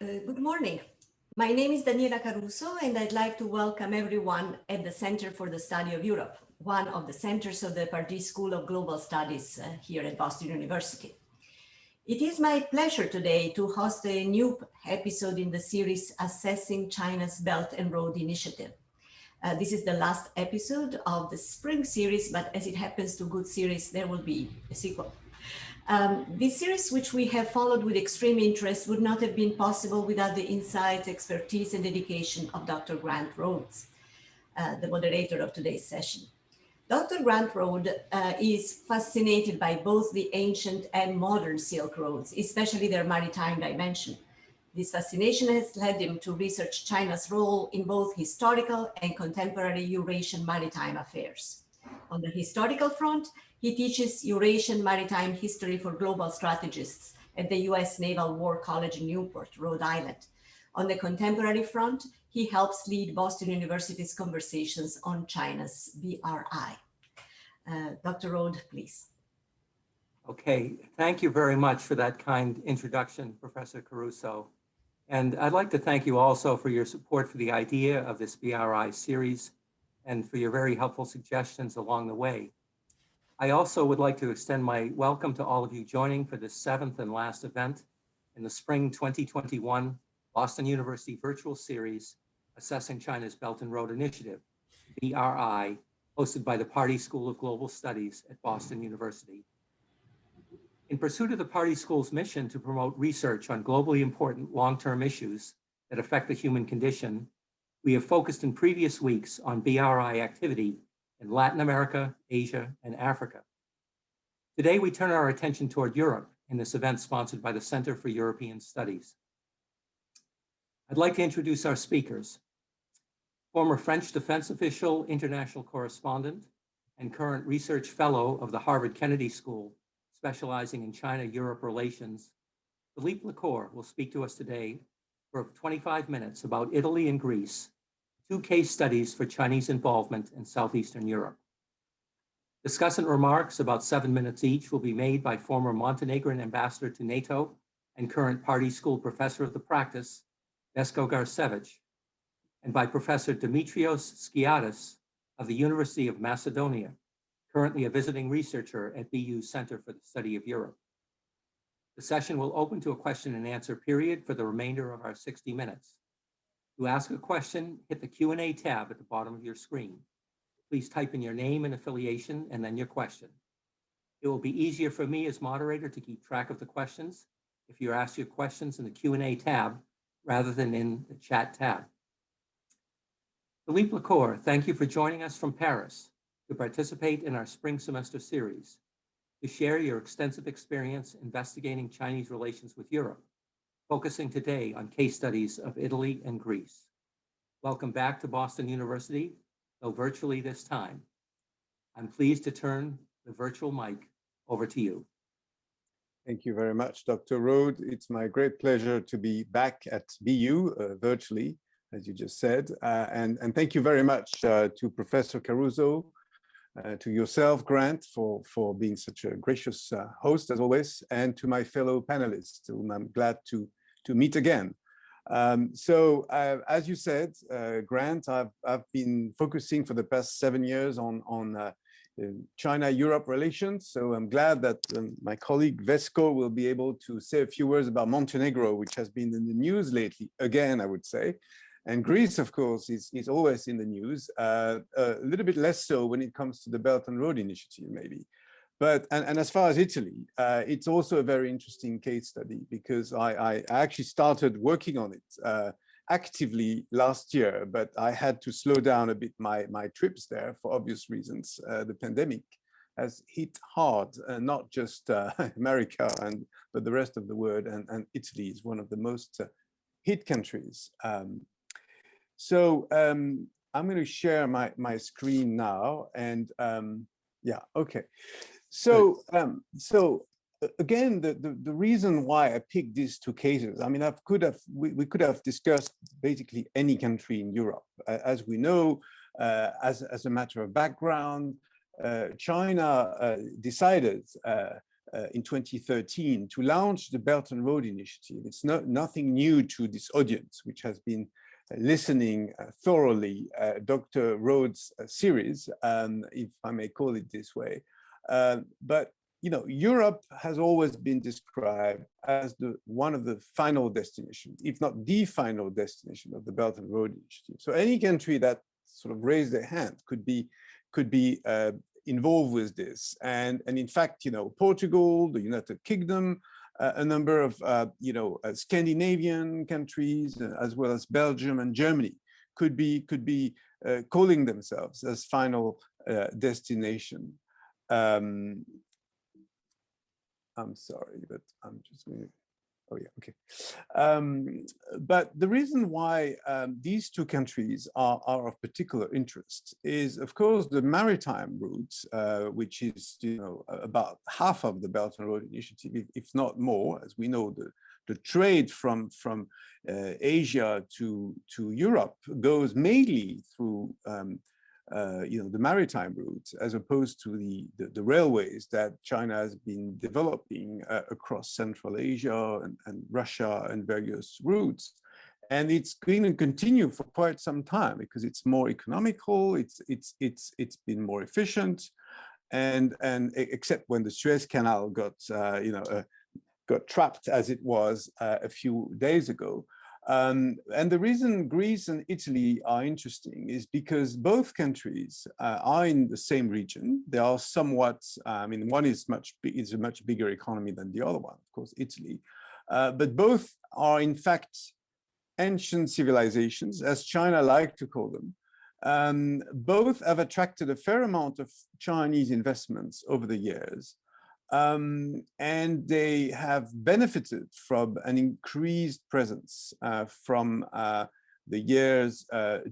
Good morning. My name is Daniela Caruso, and I'd like to welcome everyone at the Center for the Study of Europe, one of the centers of the Pardee School of Global Studies here at Boston University. It is my pleasure today to host a new episode in the series Assessing China's Belt and Road Initiative. This is the last episode of the spring series, but as it happens to good series, there will be a sequel. This series, which we have followed with extreme interest, would not have been possible without the insights, expertise, and dedication of Dr. Grant Rhodes, the moderator of today's session. Dr. Grant Rhodes is fascinated by both the ancient and modern Silk Roads, especially their maritime dimension. This fascination has led him to research China's role in both historical and contemporary Eurasian maritime affairs. On the historical front, he teaches Eurasian maritime history for global strategists at the US Naval War College in Newport, Rhode Island. On the contemporary front, he helps lead Boston University's conversations on China's BRI. Dr. Rhodes, please. Okay, thank you very much for that kind introduction, Professor Caruso. And I'd like to thank you also for your support for the idea of this BRI series and for your very helpful suggestions along the way. I also would like to extend my welcome to all of you joining for this seventh and last event in the spring 2021 Boston University virtual series, Assessing China's Belt and Road Initiative, BRI, hosted by the Pardee School of Global Studies at Boston University. In pursuit of the Pardee School's mission to promote research on globally important long-term issues that affect the human condition, we have focused in previous weeks on BRI activity in Latin America, Asia, and Africa. Today, we turn our attention toward Europe in this event sponsored by the Center for European Studies. I'd like to introduce our speakers. Former French defense official, international correspondent, and current research fellow of the Harvard Kennedy School, specializing in China-Europe relations, Philippe Lacour will speak to us today for 25 minutes about Italy and Greece, two case studies for Chinese involvement in Southeastern Europe. Discussant remarks, about 7 minutes each, will be made by former Montenegrin ambassador to NATO and current Pardee School professor of the practice, Vesko Garcevic, and by Professor Dimitrios Skiadas of the University of Macedonia, currently a visiting researcher at BU's Center for the Study of Europe. The session will open to a question and answer period for the remainder of our 60 minutes. To ask a question, hit the Q&A tab at the bottom of your screen. Please type in your name and affiliation and then your question. It will be easier for me as moderator to keep track of the questions if you ask your questions in the Q&A tab rather than in the chat tab. Philippe Lacour, thank you for joining us from Paris to participate in our spring semester series, to share your extensive experience investigating Chinese relations with Europe, focusing today on case studies of Italy and Greece. Welcome back to Boston University, though virtually this time. I'm pleased to turn the virtual mic over to you. Thank you very much, Dr. Rhodes. It's my great pleasure to be back at BU virtually, as you just said. And thank you very much to Professor Caruso, to yourself, Grant, for being such a gracious host, as always, and to my fellow panelists, whom I'm glad to meet again. As you said, Grant, I've been focusing for the past 7 years on China-Europe relations. So I'm glad that my colleague Vesko will be able to say a few words about Montenegro, which has been in the news lately, again, I would say. And Greece, of course, is always in the news, a little bit less so when it comes to the Belt and Road Initiative, maybe. But, and as far as Italy, it's also a very interesting case study because I actually started working on it actively last year, but I had to slow down a bit my trips there for obvious reasons. The pandemic has hit hard, not just America, but the rest of the world, and Italy is one of the most hit countries. I'm going to share my screen now, and yeah, okay. So again, the reason why I picked these two cases, I mean, we could have discussed basically any country in Europe. As we know, as a matter of background, China decided in 2013 to launch the Belt and Road Initiative. It's nothing new to this audience, which has been listening thoroughly Dr. Rhodes' series, if I may call it this way. But Europe has always been described as one of the final destinations, if not the final destination of the Belt and Road Initiative. So any country that sort of raised their hand could be involved with this. And in fact, Portugal, the United Kingdom, a number of Scandinavian countries, as well as Belgium and Germany, could be calling themselves as final destination. I'm sorry, but I'm just going to, oh yeah, okay. But the reason why these two countries are of particular interest is, of course, the maritime route, which is, about half of the Belt and Road Initiative, if not more. As we know, the trade from Asia to Europe goes mainly through the maritime route, as opposed to the railways that China has been developing across Central Asia and Russia and various routes. And it's going to continue for quite some time because it's more economical, it's been more efficient, and except when the Suez Canal got trapped as it was a few days ago. And the reason Greece and Italy are interesting is because both countries are in the same region. They are somewhat, one is a much bigger economy than the other one, of course, Italy. But both are in fact ancient civilizations, as China like to call them. Both have attracted a fair amount of Chinese investments over the years. And they have benefited from an increased presence from the years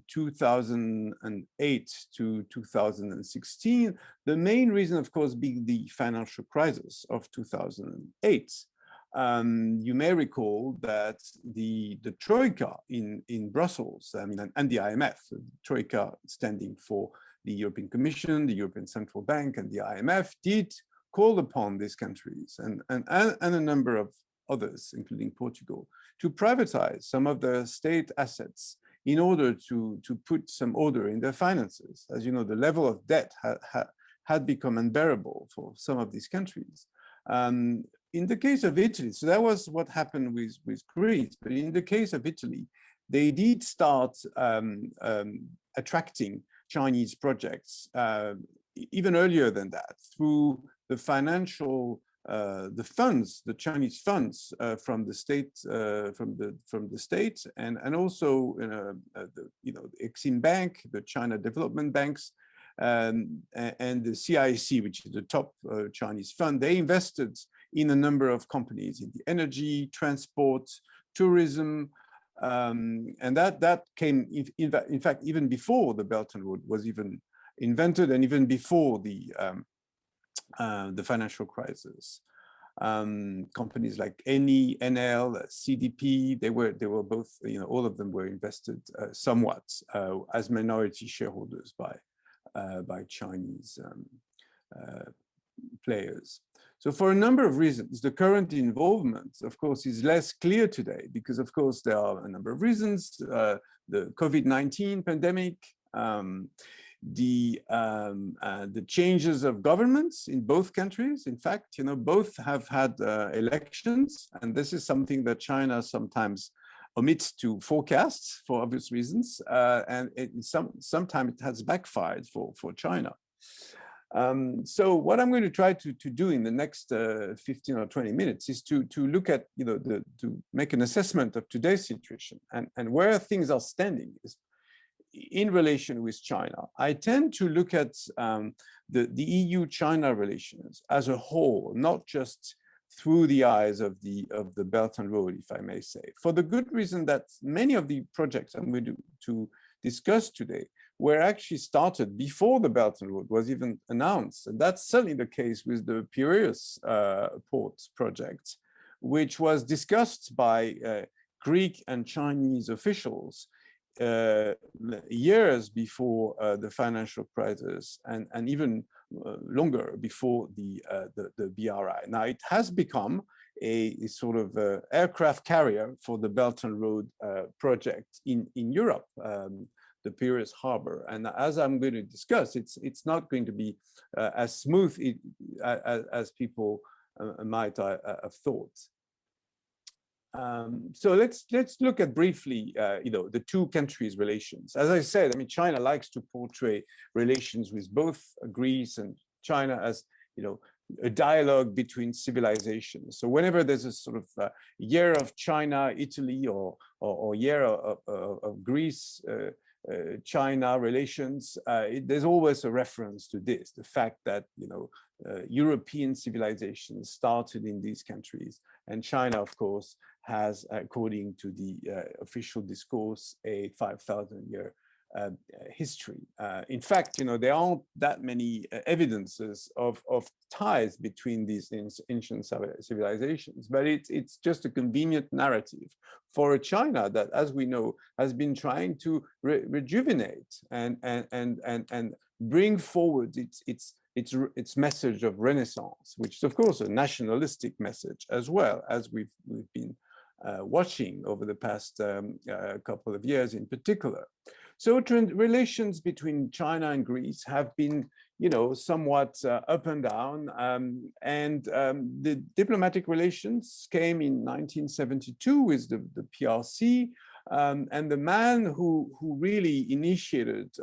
2008 to 2016. The main reason, of course, being the financial crisis of 2008. You may recall that the Troika in Brussels, and the IMF, the Troika standing for the European Commission, the European Central Bank, and the IMF, did called upon these countries and a number of others, including Portugal, to privatize some of their state assets in order to put some order in their finances. As you know, the level of debt had become unbearable for some of these countries. In the case of Italy, so that was what happened with Greece, but in the case of Italy, they did start attracting Chinese projects even earlier than that, through the financial, the Chinese funds from the state, and also the Exim Bank, the China Development Banks, and the CIC, which is the top Chinese fund. They invested in a number of companies in the energy, transport, tourism, and that came in fact even before the Belt and Road was even invented, and even before the financial crisis. Companies like Eni, NL, CDP, they were both, all of them were invested somewhat as minority shareholders by Chinese players. So for a number of reasons, the current involvement, of course, is less clear today because, of course, there are a number of reasons. The COVID-19 pandemic, the changes of governments in both countries. In fact, both have had elections, and this is something that China sometimes omits to forecast for obvious reasons, and sometimes it has backfired for China. So what I'm going to try to do in the next 15 or 20 minutes is to look at, to make an assessment of today's situation and where things are standing in relation with China. I tend to look at the EU-China relations as a whole, not just through the eyes of the Belt and Road, if I may say, for the good reason that many of the projects I'm going to discuss today were actually started before the Belt and Road was even announced. And that's certainly the case with the Piraeus port project, which was discussed by Greek and Chinese officials years before the financial crisis, and even longer before the BRI. Now, it has become a sort of aircraft carrier for the Belt and Road project in Europe, the Piraeus harbor. And as I'm going to discuss, it's not going to be as smooth as people might have thought. So let's look at briefly, the two countries' relations. As I said, I mean, China likes to portray relations with both Greece and China as, a dialogue between civilizations. So whenever there's a sort of year of China, Italy, or year of Greece, China relations, there's always a reference to this, the fact that, European civilization started in these countries. And China, of course, has, according to the official discourse, a 5,000-year history. In fact, there aren't that many evidences of ties between these ancient civilizations, but it's just a convenient narrative for a China that, as we know, has been trying to rejuvenate and bring forward its message of Renaissance, which is, of course, a nationalistic message as well, as we've been watching over the past couple of years in particular. So relations between China and Greece have been, somewhat up and down. The diplomatic relations came in 1972 with the PRC. And the man who really initiated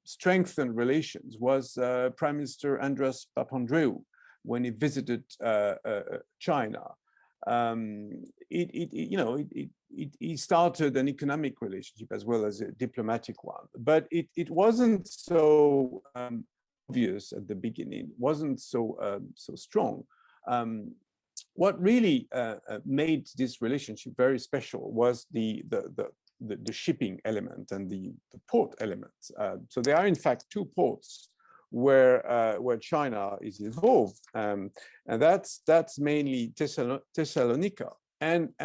strengthened relations was Prime Minister Andras Papandreou when he visited China. He started an economic relationship as well as a diplomatic one, but it wasn't so obvious at the beginning, wasn't so strong. What really made this relationship very special was the shipping element and the port element. So there are in fact two ports where China is involved, and that's mainly Thessalonica and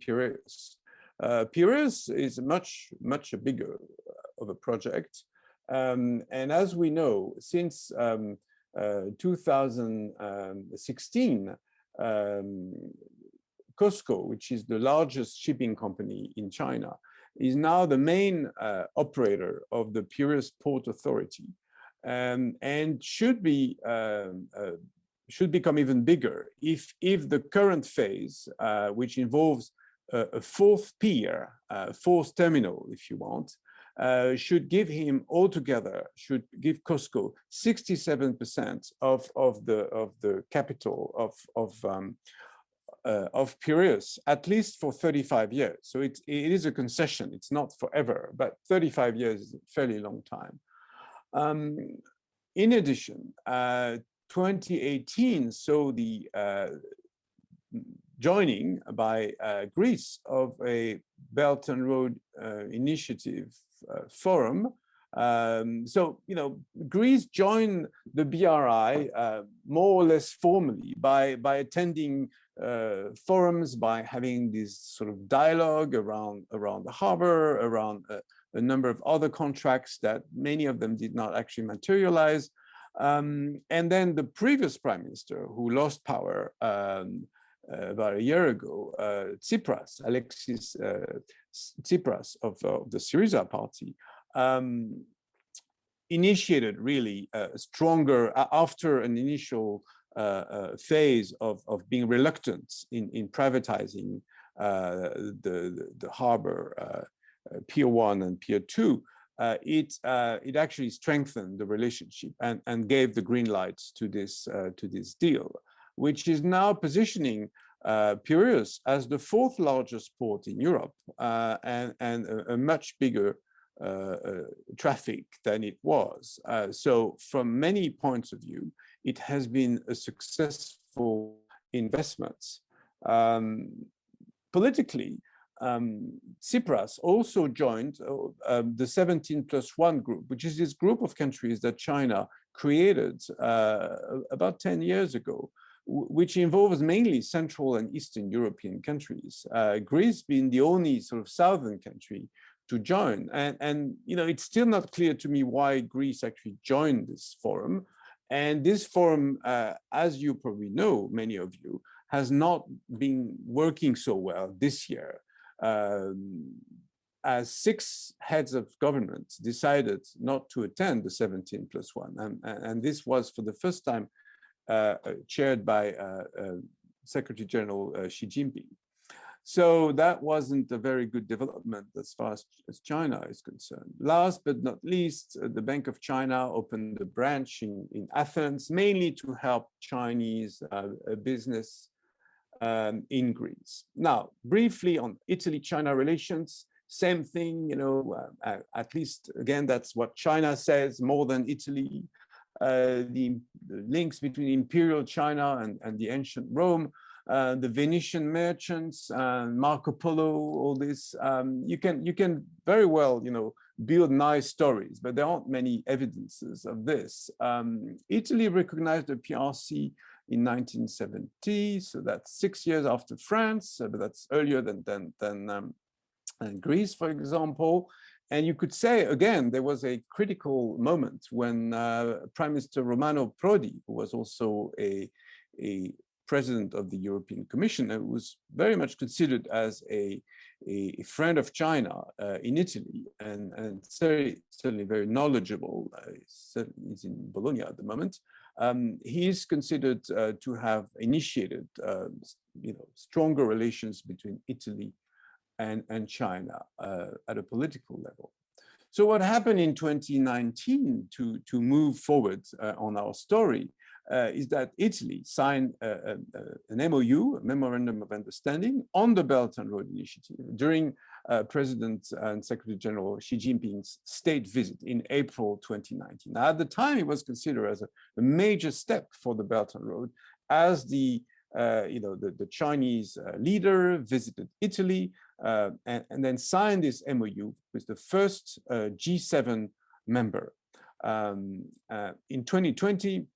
Piraeus. Piraeus is much bigger of a project, and as we know, since 2016, COSCO, which is the largest shipping company in China, is now the main operator of the Piraeus Port Authority, and should become even bigger if the current phase, which involves a fourth pier, fourth terminal, if you want, should give COSCO 67% of the capital of Piraeus, at least for 35 years. So it is a concession. It's not forever, but 35 years is a fairly long time. In addition, 2018 saw the joining by Greece of a Belt and Road Initiative forum. So, Greece joined the BRI more or less formally by attending forums, by having this sort of dialogue around the harbor, around a number of other contracts that many of them did not actually materialize. And then the previous prime minister, who lost power about a year ago, Alexis Tsipras of the Syriza party, initiated really stronger, after an initial phase of being reluctant in privatizing the harbor, Pier 1 and Pier 2, it actually strengthened the relationship and gave the green lights to this deal, which is now positioning Piraeus as the fourth largest port in Europe, and a much bigger traffic than it was. So from many points of view, it has been a successful investment. Politically, Tsipras also joined the 17+1 group, which is this group of countries that China created about 10 years ago, which involves mainly Central and Eastern European countries. Greece being the only sort of southern country to join. And you know, it's still not clear to me why Greece actually joined this forum. And this forum, as you probably know, many of you, has not been working so well this year. As 6 heads of government decided not to attend the 17+1. And this was for the first time chaired by Secretary General Xi Jinping. So that wasn't a very good development as far as China is concerned. Last but not least, the Bank of China opened a branch in Athens, mainly to help Chinese business in Greece. Now, briefly on Italy-China relations, same thing, you know, at least, again, that's what China says more than Italy. The links between Imperial China and the ancient Rome, the Venetian merchants, Marco Polo, all this. You can very well, you know, build nice stories, but there aren't many evidences of this. Italy recognized the PRC in 1970, so that's 6 years after France, but that's earlier than Greece, for example. And you could say, again, there was a critical moment when Prime Minister Romano Prodi, who was also a president of the European Commission, and was very much considered as a friend of China in Italy, and certainly very knowledgeable. He's in Bologna at the moment. He is considered to have initiated, you know, stronger relations between Italy and China at a political level. So what happened in 2019 to move forward on our story is that Italy signed an MOU, a Memorandum of Understanding, on the Belt and Road Initiative during President and Secretary General Xi Jinping's state visit in April 2019. Now, at the time, it was considered as a major step for the Belt and Road, as the Chinese leader visited Italy and then signed this MOU with the first G7 member. In 2020,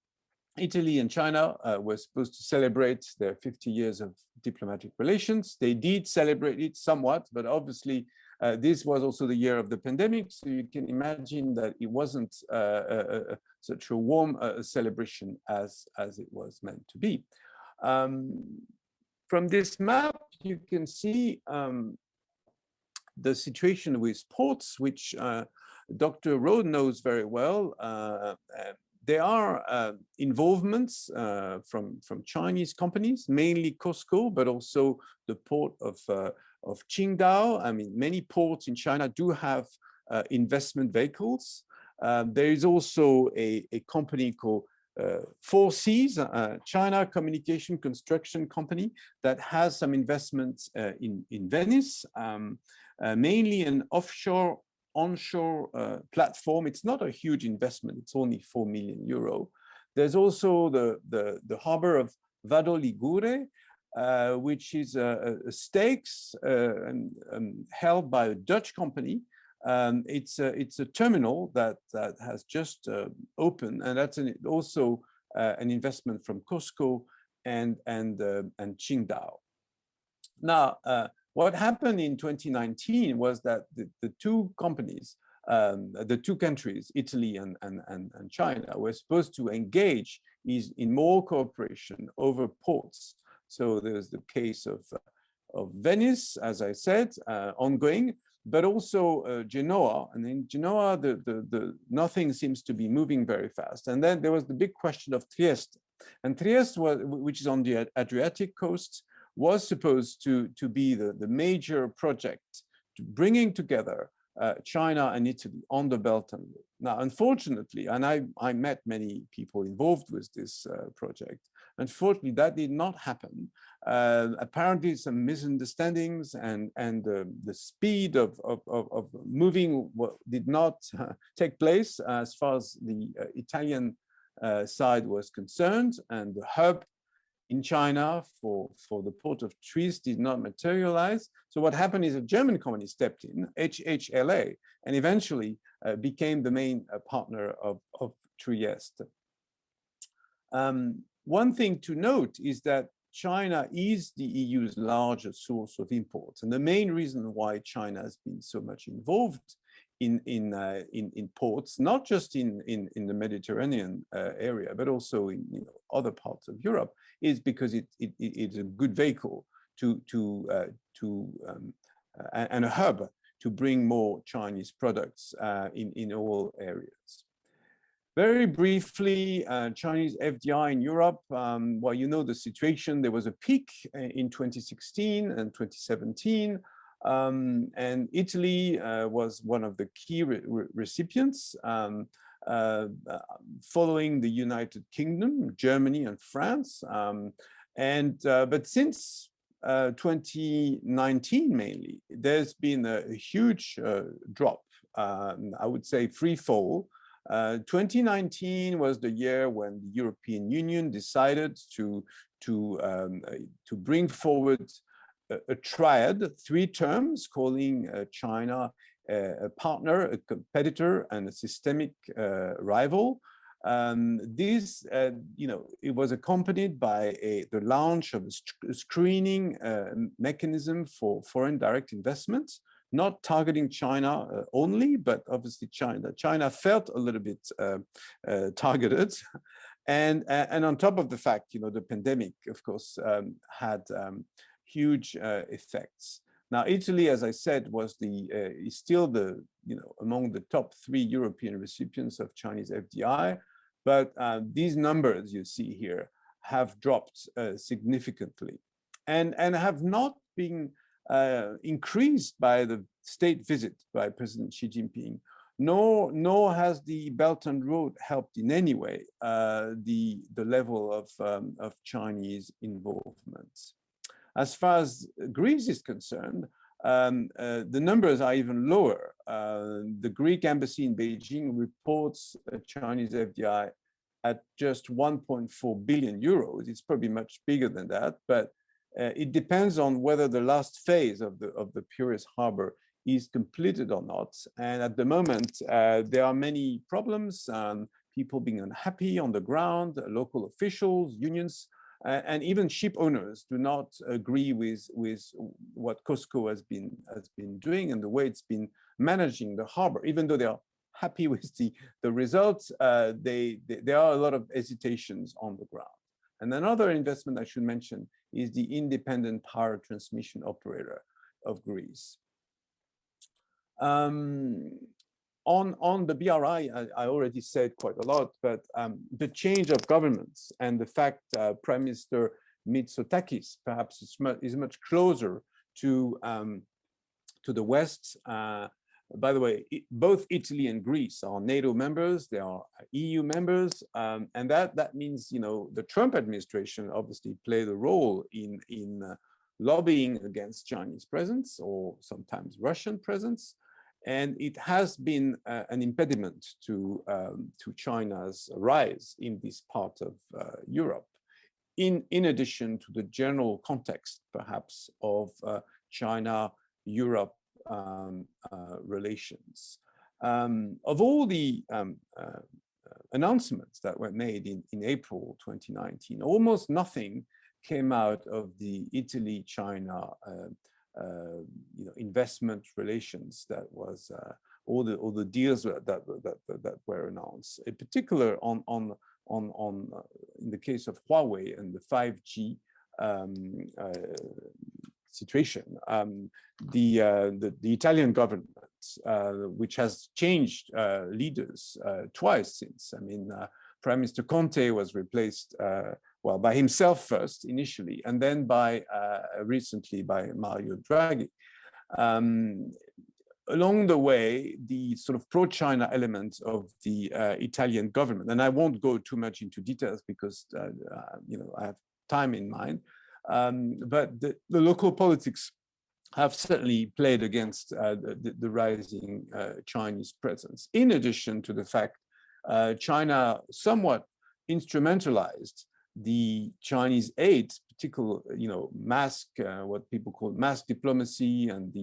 Italy and China were supposed to celebrate their 50 years of diplomatic relations. They did celebrate it somewhat, but obviously this was also the year of the pandemic, so you can imagine that it wasn't such a warm celebration as it was meant to be. From this map, you can see the situation with ports, which Dr. Rohde knows very well. There are involvements from Chinese companies, mainly COSCO, but also the port of Qingdao. I mean, many ports in China do have investment vehicles. There is also a company called 4Cs, China Communication Construction Company, that has some investments in Venice, mainly an onshore platform. It's not a huge investment, it's only 4 million euro. There's also the harbor of Vado Ligure, which is stakes held by a Dutch company. It's a terminal that has just opened, and that's also an investment from COSCO and Qingdao. Now, what happened in 2019 was that the two companies, the two countries, Italy and China, were supposed to engage in more cooperation over ports. So there's the case of Venice, as I said, ongoing, but also Genoa. And in Genoa, nothing seems to be moving very fast. And then there was the big question of Trieste. And Trieste, which is on the Adriatic coast, was supposed to be the major project to bringing together China and Italy on the Belt and Road. Now, unfortunately, and I met many people involved with this project, unfortunately, that did not happen. Apparently, some misunderstandings and the speed of moving did not take place as far as the Italian side was concerned, and the hub in China for the port of Trieste did not materialize. So what happened is a German company stepped in, HHLA, and eventually became the main partner of Trieste. One thing to note is that China is the EU's largest source of imports. And the main reason why China has been so much involved in ports, not just in the Mediterranean area, but also in other parts of Europe, is because it's a good vehicle and a hub to bring more Chinese products in all areas. Very briefly, Chinese FDI in Europe. Well, you know the situation. There was a peak in 2016 and 2017. And Italy was one of the key recipients, following the United Kingdom, Germany, and France. But since 2019 mainly, there's been a huge drop, I would say free fall. 2019 was the year when the European Union decided to bring forward a triad, 3 terms, calling China a partner, a competitor, and a systemic rival. This, it was accompanied by the launch of a screening mechanism for foreign direct investments, not targeting China only, but obviously China felt a little bit targeted. And on top of the fact, the pandemic, of course, had huge effects. Now, Italy, as I said, is still among the top 3 European recipients of Chinese FDI, but these numbers you see here have dropped significantly, and have not been increased by the state visit by President Xi Jinping, nor has the Belt and Road helped in any way the level of Chinese involvement. As far as Greece is concerned, the numbers are even lower. The Greek embassy in Beijing reports Chinese FDI at just 1.4 billion euros. It's probably much bigger than that, but it depends on whether the last phase of the Piraeus harbor is completed or not. And at the moment, there are many problems, people being unhappy on the ground, local officials, unions, and even ship owners do not agree with what COSCO has been doing and the way it's been managing the harbor. Even though they are happy with the results, there are a lot of hesitations on the ground. And another investment I should mention is the independent power transmission operator of Greece. On the BRI, I already said quite a lot, but the change of governments and the fact Prime Minister Mitsotakis perhaps is much closer to the West. By the way, both Italy and Greece are NATO members, they are EU members, and that means the Trump administration obviously played a role in lobbying against Chinese presence or sometimes Russian presence. And it has been an impediment to China's rise in this part of Europe, in addition to the general context, perhaps, of China-Europe relations. Of all the announcements that were made in April 2019, almost nothing came out of the Italy-China investment relations. That was all the deals that were announced. In particular, in the case of Huawei and the 5G situation, the Italian government, which has changed leaders twice since. I mean, Prime Minister Conte was replaced by himself first initially, and then recently by Mario Draghi. Along the way, the sort of pro-China element of the Italian government, and I won't go too much into details because I have time in mind, but the local politics have certainly played against the rising Chinese presence. In addition to the fact China somewhat instrumentalized the Chinese aid, particularly, what people call mass diplomacy, and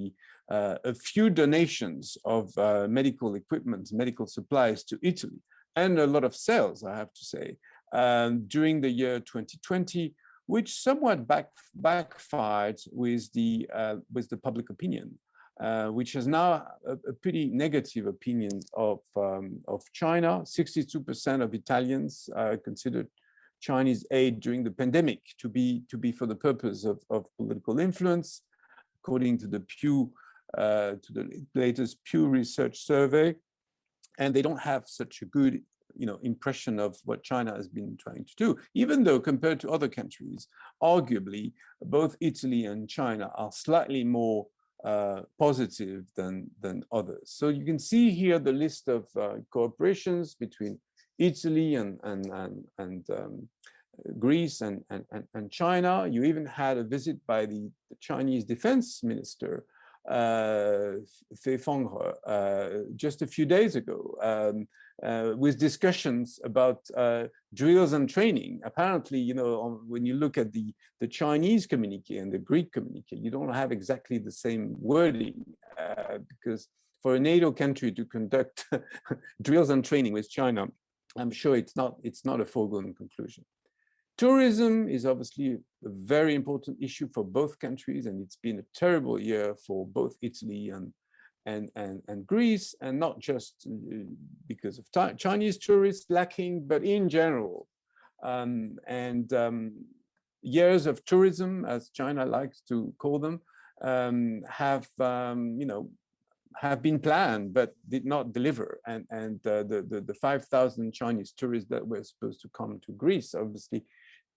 a few donations of medical equipment, medical supplies to Italy, and a lot of sales, I have to say, during the year 2020, which somewhat backfired with the public opinion, which has now a pretty negative opinion of China. 62% of Italians considered Chinese aid during the pandemic to be for the purpose of political influence, according to the latest Pew Research survey, and they don't have such a good impression of what China has been trying to do, even though compared to other countries, arguably both Italy and China are slightly more positive than others. So you can see here the list of cooperations between Italy and Greece and China. You even had a visit by the Chinese defense minister, just a few days ago, with discussions about drills and training. Apparently, when you look at the Chinese communique and the Greek communique, you don't have exactly the same wording, because for a NATO country to conduct drills and training with China, I'm sure it's not a foregone conclusion. Tourism is obviously a very important issue for both countries, and it's been a terrible year for both Italy and Greece, and not just because of Chinese tourists lacking, but in general. Years of tourism, as China likes to call them, have been planned but did not deliver. And the 5,000 Chinese tourists that were supposed to come to Greece obviously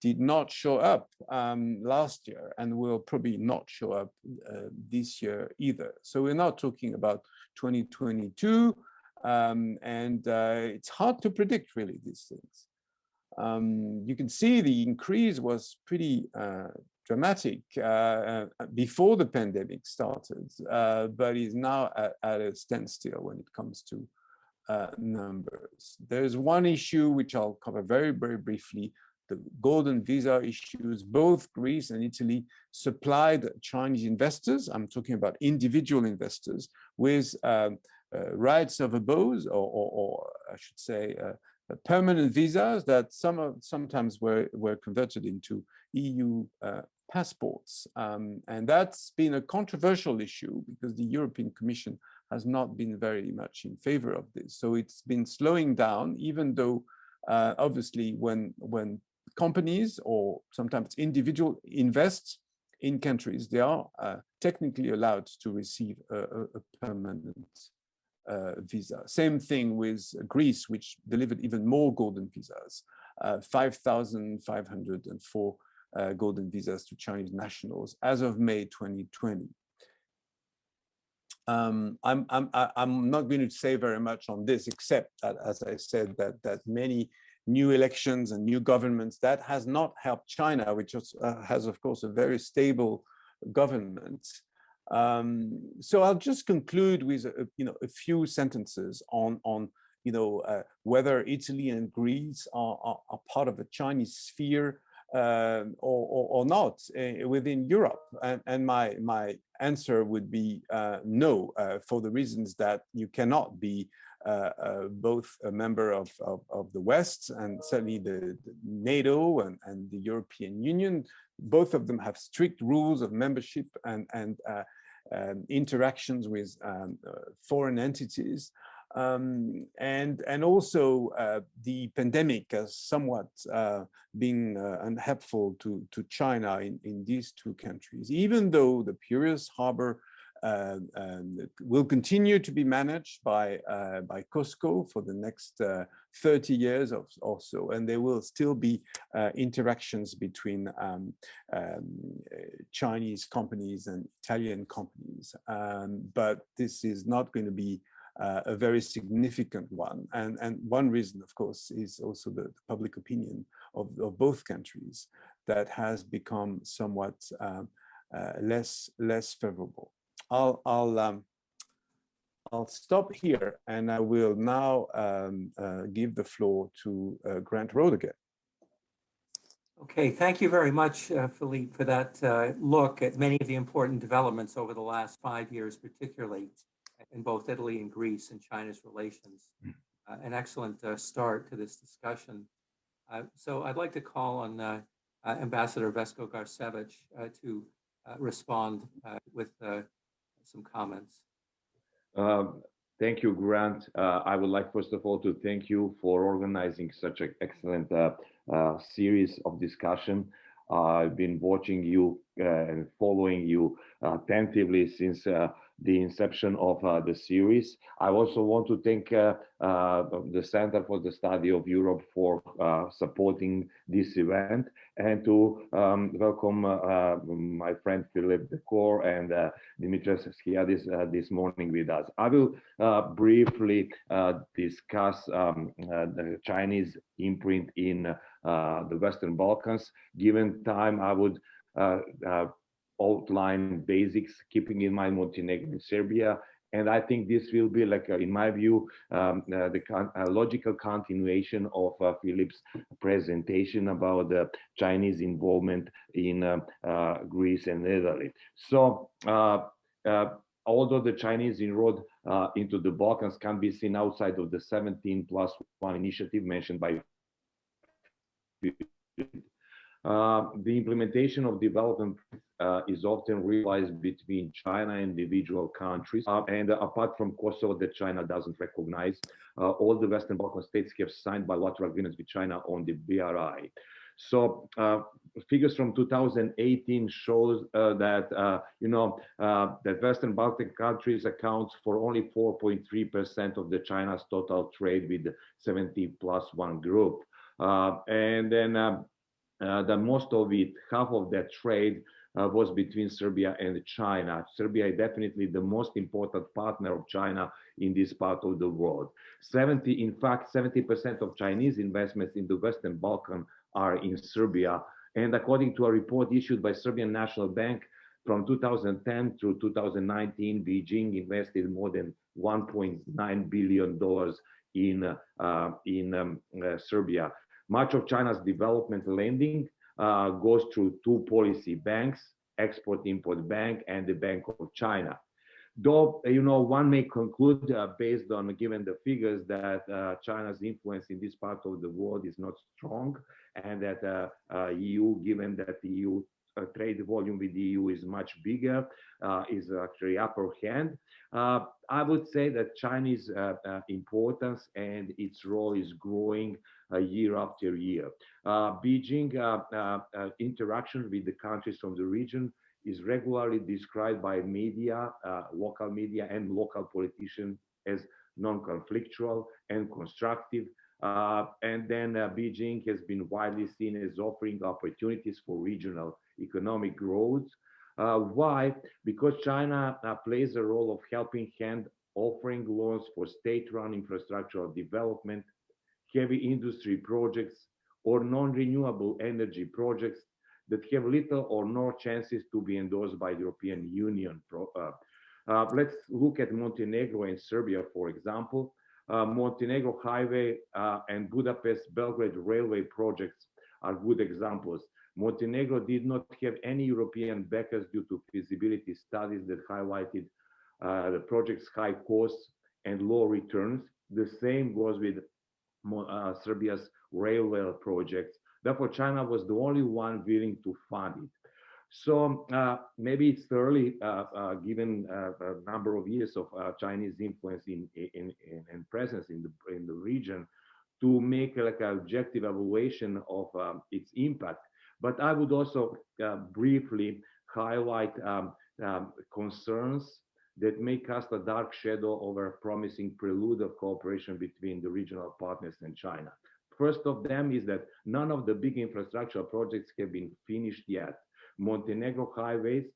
did not show up last year, and will probably not show up this year either. So we're not talking about 2022, and it's hard to predict really these things. You can see the increase was pretty dramatic before the pandemic started, but is now at a standstill when it comes to numbers. There's one issue which I'll cover very, very briefly: the golden visa issues. Both Greece and Italy supplied Chinese investors, I'm talking about individual investors, with rights of abode, or I should say permanent visas that sometimes were converted into EU passports. And that's been a controversial issue because the European Commission has not been very much in favor of this. So it's been slowing down, even though obviously when companies or sometimes individuals invest in countries, they are technically allowed to receive a permanent visa. Same thing with Greece, which delivered even more golden visas, 5,504 golden visas to Chinese nationals as of May 2020. I'm not going to say very much on this, except that, as I said, that many new elections and new governments, that has not helped China, which has, of course, a very stable government. So I'll just conclude with a few sentences on whether Italy and Greece are part of a Chinese sphere or not within Europe. And my answer would be no, for the reasons that you cannot be both a member of the West and certainly the NATO and the European Union. Both of them have strict rules of membership and interactions with foreign entities. And also the pandemic has somewhat been unhelpful to China in these two countries, even though the Piraeus harbor will continue to be managed by COSCO for the next 30 years or so, and there will still be interactions between Chinese companies and Italian companies, but this is not going to be a very significant one. And one reason, of course, is also the public opinion of both countries that has become somewhat less favorable. I'll stop here, and I will now give the floor to Grant Road again. Okay, thank you very much, Philippe, for that look at many of the important developments over the last 5 years, particularly in both Italy and Greece and China's relations. An excellent start to this discussion. So I'd like to call on Ambassador Vesko Garcevic to respond with some comments. Thank you, Grant. I would like, first of all, to thank you for organizing such an excellent series of discussion. I've been watching you and following you attentively since the inception of the series. I also want to thank the Center for the Study of Europe for supporting this event, and to welcome my friend Philip Decor and Dimitris Schiadis this morning with us. I will briefly discuss the Chinese imprint in the Western Balkans. Given time, I would outline basics, keeping in mind Montenegro and Serbia. And I think this will be, like, in my view, the logical continuation of Philip's presentation about the Chinese involvement in Greece and Italy. So, although the Chinese inroad into the Balkans can be seen outside of the 17+1 initiative mentioned by the implementation of development is often realized between China and individual countries. And apart from Kosovo, that China doesn't recognize, all the Western Balkan states have signed bilateral agreements with China on the BRI. So figures from 2018 shows that that Western Balkan countries accounts for only 4.3% of the China's total trade with the 70+1 group, and then the most of it, half of that trade was between Serbia and China. Serbia is definitely the most important partner of China in this part of the world. In fact, 70% of Chinese investments in the Western Balkan are in Serbia. And according to a report issued by Serbian National Bank, from 2010 through 2019, Beijing invested more than $1.9 billion in Serbia. Much of China's development lending goes through two policy banks, Export-Import Bank and the Bank of China. Though, one may conclude based on given the figures that China's influence in this part of the world is not strong, and that EU, given that the EU trade volume with the EU is much bigger, is actually upper hand. I would say that Chinese importance and its role is growing year after year. Beijing interaction with the countries from the region is regularly described by media, local media and local politicians as non-conflictual and constructive. And then Beijing has been widely seen as offering opportunities for regional economic growth. Why? Because China plays a role of helping hand, offering loans for state-run infrastructural development, heavy industry projects, or non-renewable energy projects that have little or no chances to be endorsed by the European Union. Let's look at Montenegro and Serbia, for example. Montenegro Highway and Budapest-Belgrade Railway projects are good examples. Montenegro did not have any European backers due to feasibility studies that highlighted the project's high costs and low returns. The same goes with Serbia's railway projects. Therefore, China was the only one willing to fund it. So maybe it's early, given a number of years of Chinese influence and presence in the region, to make like an objective evaluation of its impact. But I would also briefly highlight concerns that may cast a dark shadow over a promising prelude of cooperation between the regional partners and China. First of them is that none of the big infrastructure projects have been finished yet. Montenegro's highway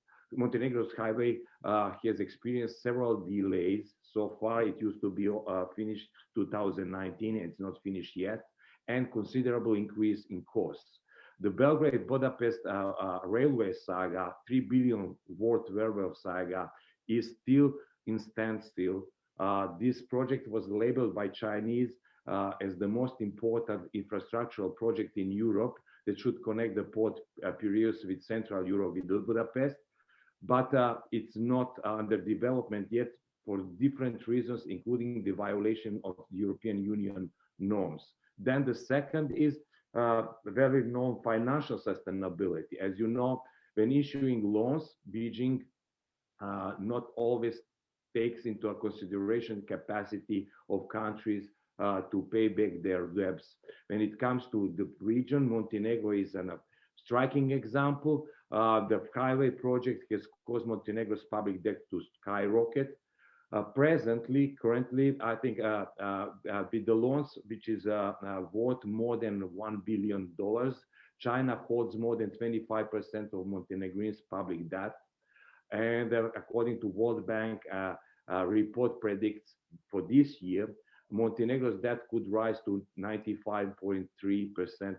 has experienced several delays. So far, it used to be finished 2019, and it's not finished yet, and considerable increase in costs. The Belgrade-Budapest railway saga, 3 billion worth railway saga, is still in standstill. This project was labeled by Chinese as the most important infrastructural project in Europe that should connect the port Piraeus with Central Europe with Budapest, but it's not under development yet for different reasons, including the violation of the European Union norms. Then the second is very known financial sustainability. As you know, when issuing loans, Beijing not always takes into consideration capacity of countries to pay back their debts. When it comes to the region, Montenegro is a striking example. The highway project has caused Montenegro's public debt to skyrocket. Currently, I think with the loans, which is worth more than $1 billion, China holds more than 25% of Montenegro's public debt. And according to World Bank report predicts for this year, Montenegro's debt could rise to 95.3%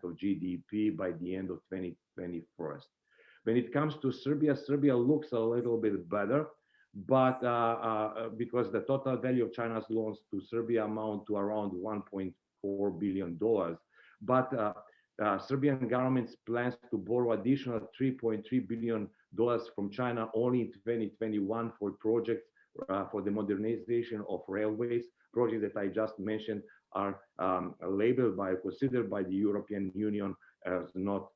of GDP by the end of 2021. When it comes to Serbia, Serbia looks a little bit better, but because the total value of China's loans to Serbia amount to around $1.4 billion. But Serbian government plans to borrow additional $3.3 billion from China only in 2021 for projects for the modernization of railways. Projects that I just mentioned are considered by the European Union as not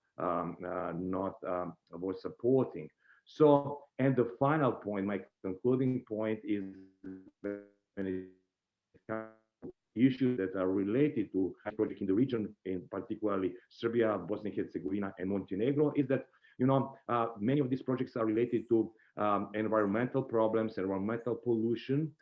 worth supporting. So, and the final point, my concluding point is when it comes to issues that are related to projects in the region, in particularly Serbia, Bosnia and Herzegovina, and Montenegro, is that many of these projects are related to environmental problems, environmental pollution,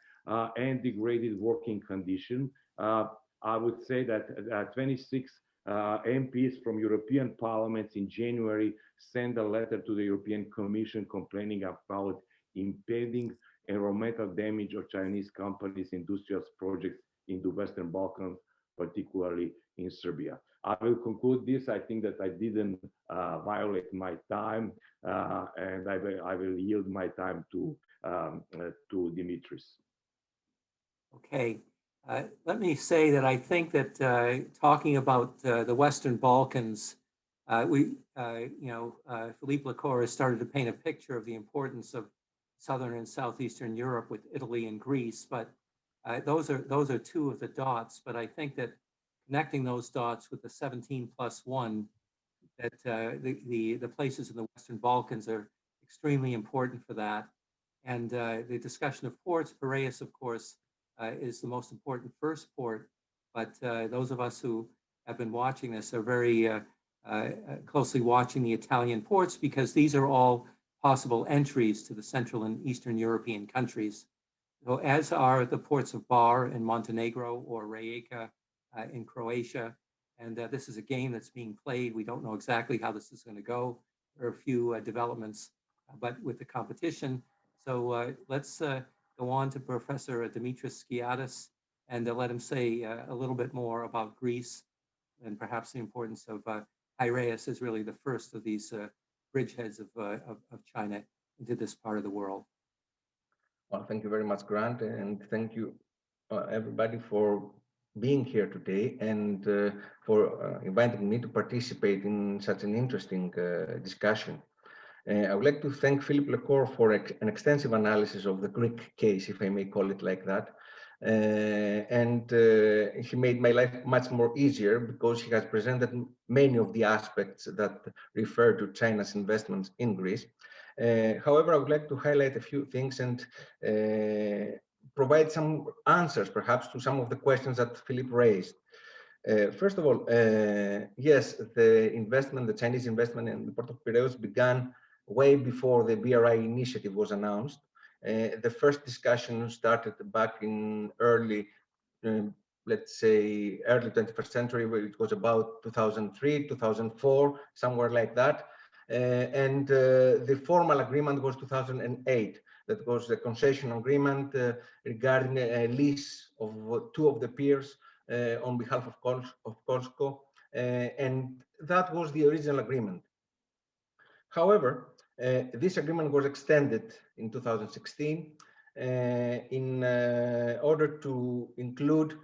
and degraded working condition. I would say that 26 MPs from European parliaments in January sent a letter to the European Commission complaining about impending environmental damage of Chinese companies' industrial projects in the Western Balkans, particularly in Serbia. I will conclude this. I think that I didn't violate my time, and I will yield my time to Dimitris. Okay. Let me say that I think that talking about the Western Balkans, Philippe Lacour has started to paint a picture of the importance of Southern and Southeastern Europe with Italy and Greece, but those are two of the dots. But I think that connecting those dots with the 17+1, that the places in the Western Balkans are extremely important for that. And the discussion of ports, Piraeus, of course, is the most important first port, but those of us who have been watching this are very closely watching the Italian ports, because these are all possible entries to the Central and Eastern European countries. So, as are the ports of Bar in Montenegro or Rijeka in Croatia. And this is a game that's being played. We don't know exactly how this is going to go. There are a few developments, but with the competition. So let's go on to Professor Dimitris Skiadas and let him say a little bit more about Greece and perhaps the importance of Piraeus as really the first of these bridgeheads of China into this part of the world. Well, thank you very much, Grant, and thank you everybody for being here today and for inviting me to participate in such an interesting discussion. I would like to thank Philippe Lacour for an extensive analysis of the Greek case, if I may call it like that. And he made my life much more easier because he has presented many of the aspects that refer to China's investments in Greece. However, I would like to highlight a few things and provide some answers, perhaps, to some of the questions that Philippe raised. First of all, yes, the Chinese investment in the port of Piraeus began way before the BRI initiative was announced. The first discussion started back in early, let's say, early 21st century, where it was about 2003, 2004, somewhere like that. And the formal agreement was 2008. That was the concession agreement regarding a lease of two of the piers on behalf of COSCO, and that was the original agreement. However, this agreement was extended in 2016 in order to include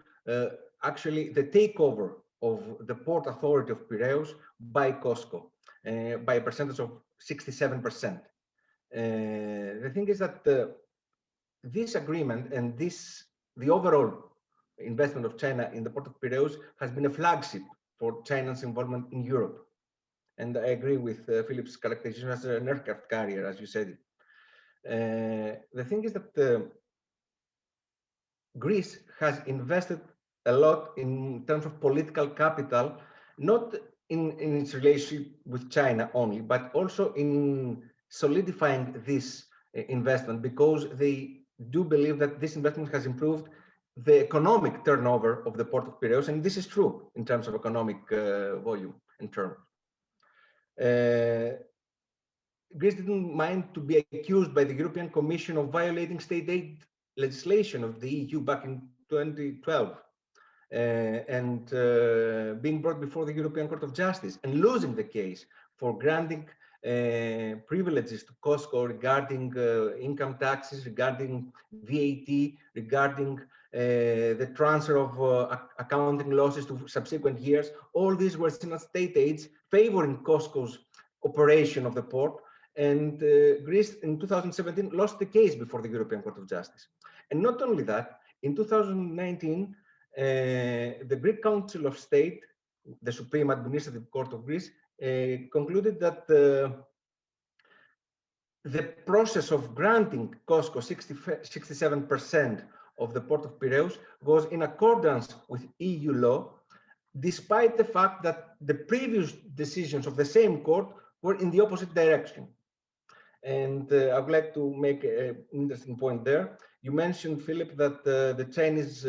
actually the takeover of the Port Authority of Piraeus by COSCO by a percentage of 67%. The thing is that this agreement and the overall investment of China in the Port of Piraeus has been a flagship for China's involvement in Europe. And I agree with Philip's characterization as an aircraft carrier, as you said. The thing is that Greece has invested a lot in terms of political capital, not in its relationship with China only, but also in solidifying this investment, because they do believe that this investment has improved the economic turnover of the port of Piraeus, and this is true in terms of economic volume and terms. Greece didn't mind to be accused by the European Commission of violating state aid legislation of the EU back in 2012 and being brought before the European Court of Justice and losing the case for granting privileges to COSCO regarding income taxes, regarding VAT, regarding the transfer of accounting losses to subsequent years. All these were seen as state aids favoring COSCO's operation of the port. And Greece in 2017 lost the case before the European Court of Justice. And not only that, in 2019, the Greek Council of State, the Supreme Administrative Court of Greece, concluded that the process of granting COSCO 67% of the port of Piraeus was in accordance with EU law, despite the fact that the previous decisions of the same court were in the opposite direction. And I would like to make an interesting point there. You mentioned, Philip, that the Chinese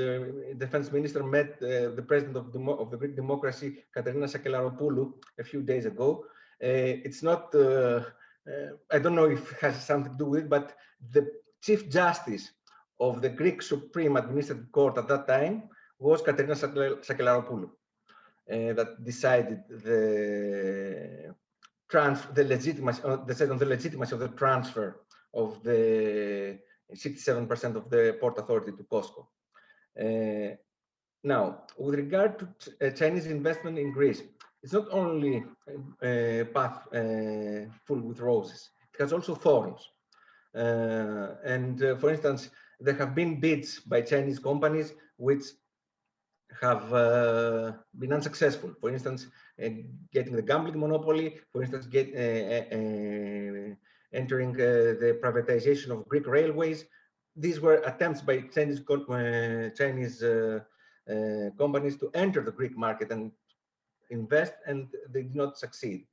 defense minister met the president of the Greek democracy, Katerina Sakelaropoulou, a few days ago. It's not, I don't know if it has something to do with it, but the Chief Justice of the Greek Supreme Administrative Court at that time was Katerina Sakelaropoulou, that decided the legitimacy of the transfer of the 67% of the port authority to COSCO. Now, with regard to Chinese investment in Greece, it's not only a path full with roses, it has also thorns. For instance, there have been bids by Chinese companies which have been unsuccessful. For instance, getting the gambling monopoly, for instance, entering the privatization of Greek railways. These were attempts by Chinese companies to enter the Greek market and invest, and they did not succeed.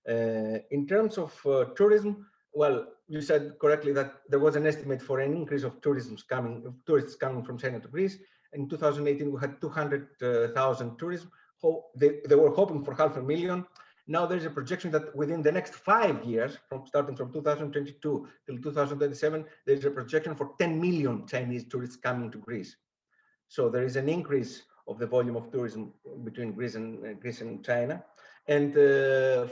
In terms of tourism, well, you said correctly that there was an estimate for an increase of tourists coming from China to Greece. In 2018, we had 200,000 tourists. They were hoping for 500,000. Now there's a projection that within the next 5 years, starting from 2022 till 2027, there's a projection for 10 million Chinese tourists coming to Greece. So there is an increase of the volume of tourism between Greece and China. And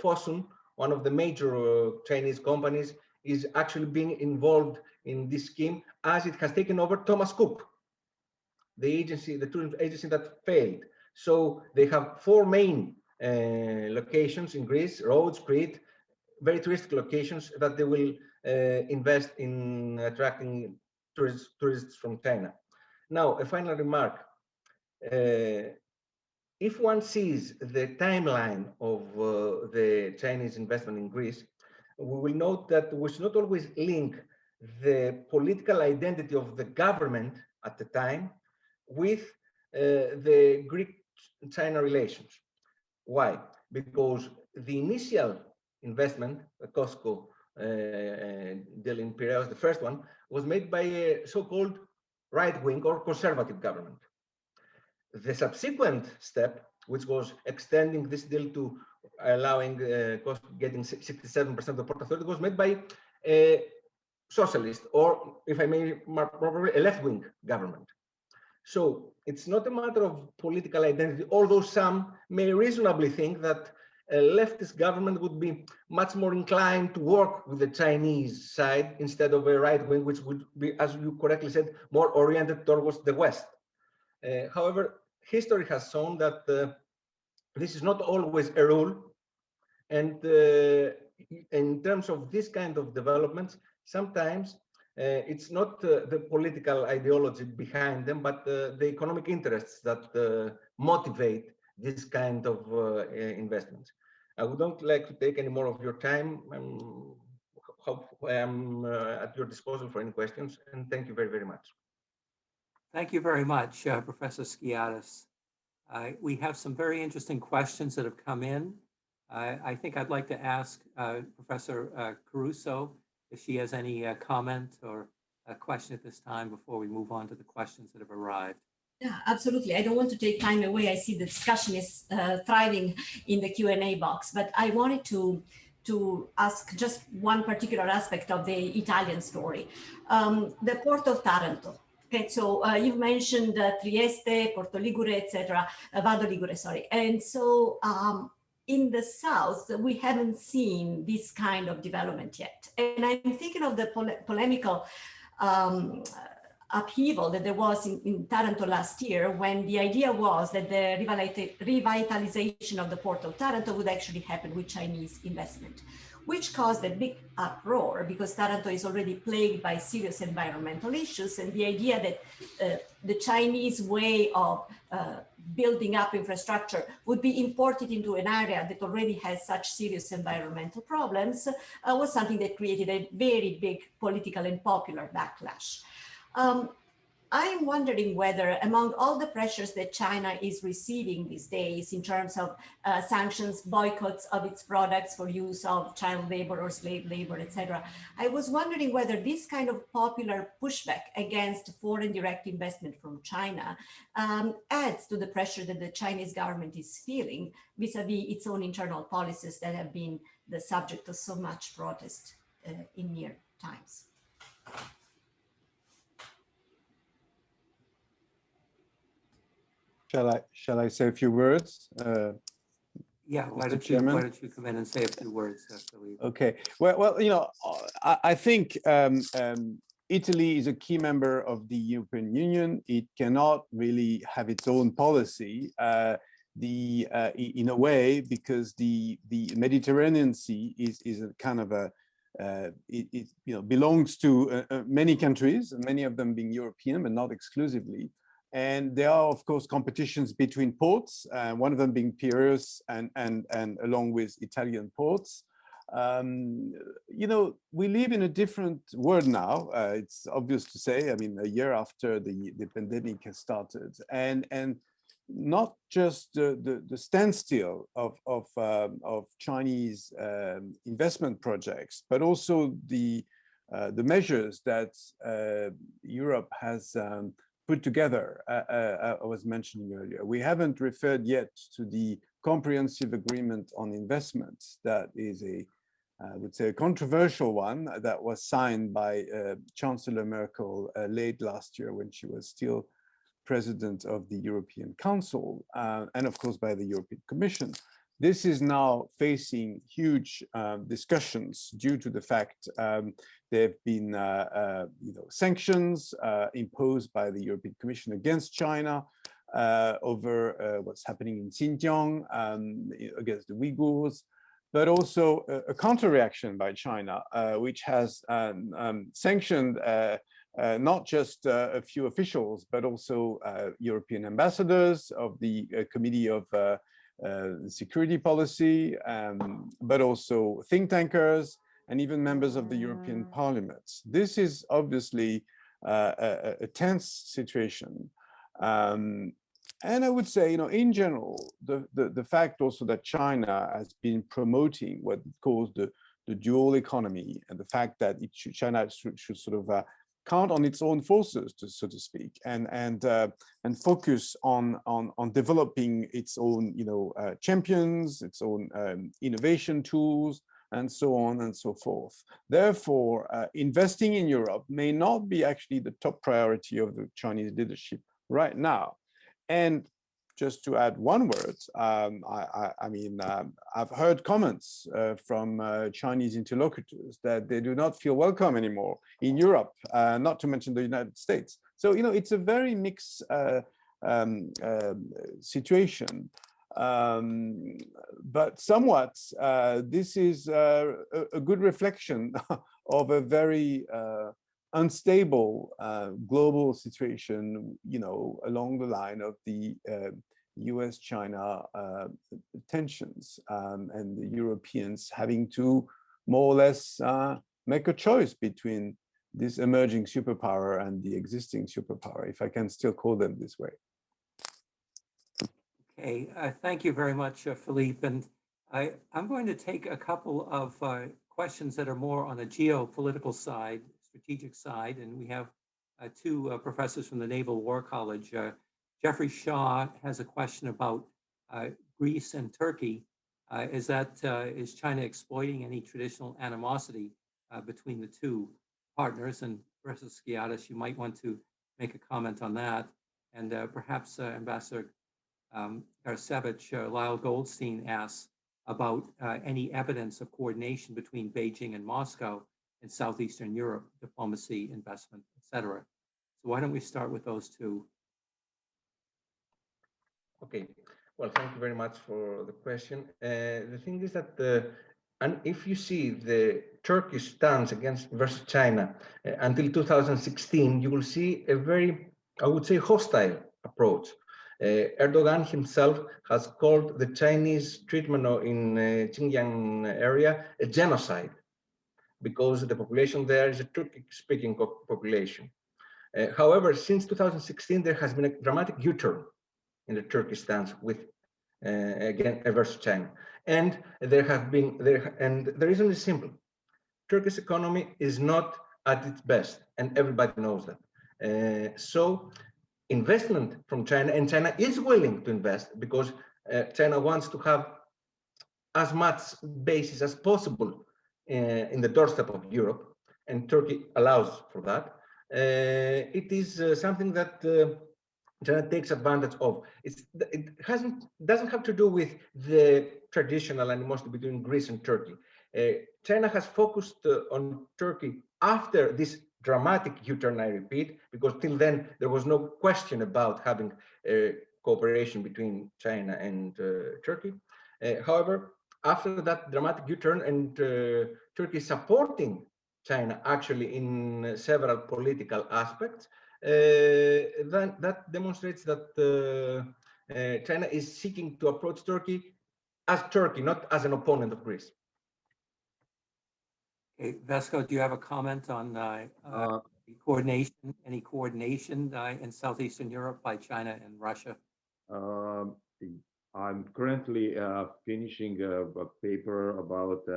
Fosun, one of the major Chinese companies, is actually being involved in this scheme as it has taken over Thomas Cook, the tourism agency that failed. So they have 4 main locations in Greece: Rhodes, Crete, very touristic locations that they will invest in attracting tourists from China. Now, a final remark. If one sees the timeline of the Chinese investment in Greece, we will note that we should not always link the political identity of the government at the time with the Greek-China relations. Why? Because the initial investment, the COSCO deal in Piraeus, the first one, was made by a so-called right-wing or conservative government. The subsequent step, which was extending this deal to allowing COSCO getting 67% of the port authority, was made by a socialist, or if I may properly, a left-wing government. So it's not a matter of political identity, although some may reasonably think that a leftist government would be much more inclined to work with the Chinese side instead of a right wing, which would be, as you correctly said, more oriented towards the West. However, history has shown that this is not always a rule. And in terms of this kind of developments, sometimes it's not the political ideology behind them, but the economic interests that motivate this kind of investments. I would not like to take any more of your time. I'm at your disposal for any questions, and thank you very, very much. Thank you very much, Professor Skiatis. We have some very interesting questions that have come in. I think I'd like to ask Professor Caruso if she has any comment or a question at this time before we move on to the questions that have arrived. Yeah, absolutely. I don't want to take time away. I see the discussion is thriving in the Q&A box, but I wanted to ask just one particular aspect of the Italian story, the port of Taranto. Okay, so you've mentioned Trieste, Porto Ligure, etc., Vado Ligure, sorry. And so in the south, we haven't seen this kind of development yet. And I'm thinking of the polemical upheaval that there was in Taranto last year, when the idea was that the revitalization of the port of Taranto would actually happen with Chinese investment, which caused a big uproar because Taranto is already plagued by serious environmental issues. And the idea that the Chinese way of building up infrastructure would be imported into an area that already has such serious environmental problems was something that created a very big political and popular backlash. I'm wondering whether, among all the pressures that China is receiving these days in terms of sanctions, boycotts of its products for use of child labor or slave labor, etc., I was wondering whether this kind of popular pushback against foreign direct investment from China adds to the pressure that the Chinese government is feeling vis-a-vis its own internal policies that have been the subject of so much protest in near times. Shall I say a few words? Yeah, why Mr. don't Chairman? you come in and say a few words, Philippe? Okay. Well, you know, I think Italy is a key member of the European Union. It cannot really have its own policy, in a way, because the Mediterranean Sea is a kind of a it belongs to many countries, many of them being European, but not exclusively. And there are, of course, competitions between ports, one of them being Piraeus and along with Italian ports. You know, we live in a different world now. It's obvious to say, I mean, a year after the pandemic has started, and not just the standstill of Chinese investment projects, but also the measures that Europe has put together. I was mentioning earlier, we haven't referred yet to the comprehensive agreement on investments. That is I would say, a controversial one that was signed by Chancellor Merkel late last year when she was still president of the European Council, and of course by the European Commission. This is now facing huge discussions due to the fact there have been sanctions imposed by the European Commission against China over what's happening in Xinjiang against the Uyghurs, but also a counter-reaction by China, which has sanctioned not just a few officials, but also European ambassadors of the Committee of Security Policy, but also think tankers and even members of the European Parliament. This is obviously a tense situation. And I would say, in general, the fact also that China has been promoting what it calls the dual economy, and the fact that China should sort of count on its own forces, so to speak, and focus on developing its own, champions, its own innovation tools, and so on and so forth. Therefore, investing in Europe may not be actually the top priority of the Chinese leadership right now. And just to add one word, I've heard comments from Chinese interlocutors that they do not feel welcome anymore in Europe, not to mention the United States. So, it's a very mixed situation. But somewhat, this is a good reflection of a very unstable global situation, along the line of the US-China tensions and the Europeans having to more or less make a choice between this emerging superpower and the existing superpower, if I can still call them this way. Okay, thank you very much, Philippe. And I'm going to take a couple of questions that are more on the geopolitical side, strategic side, and we have two professors from the Naval War College. Jeffrey Shaw has a question about Greece and Turkey. Is China exploiting any traditional animosity between the two partners? And Professor Skiadas, you might want to make a comment on that. And perhaps Ambassador Garsevich, Lyle Goldstein asks about any evidence of coordination between Beijing and Moscow in Southeastern Europe, diplomacy, investment, etc. So why don't we start with those two? Okay, well, thank you very much for the question. The thing is that and if you see the Turkish stance versus China until 2016, you will see a very, I would say, hostile approach. Erdogan himself has called the Chinese treatment in Xinjiang area a genocide because the population there is a Turkic-speaking population. However, since 2016, there has been a dramatic U-turn in the Turkish stance with again versus China, and the reason is simple: Turkish economy is not at its best, and everybody knows that. So, investment from China, and China is willing to invest because China wants to have as much bases as possible in the doorstep of Europe, and Turkey allows for that. It is something that China takes advantage of. It doesn't have to do with the traditional animosity between Greece and Turkey. China has focused on Turkey after this dramatic U-turn, I repeat, because till then there was no question about having cooperation between China and Turkey. However, after that dramatic U-turn and Turkey supporting China actually in several political aspects, then that demonstrates that China is seeking to approach Turkey as Turkey, not as an opponent of Greece. Okay, Vesco, do you have a comment on coordination, any coordination in Southeastern Europe by China and Russia? I'm currently finishing a paper about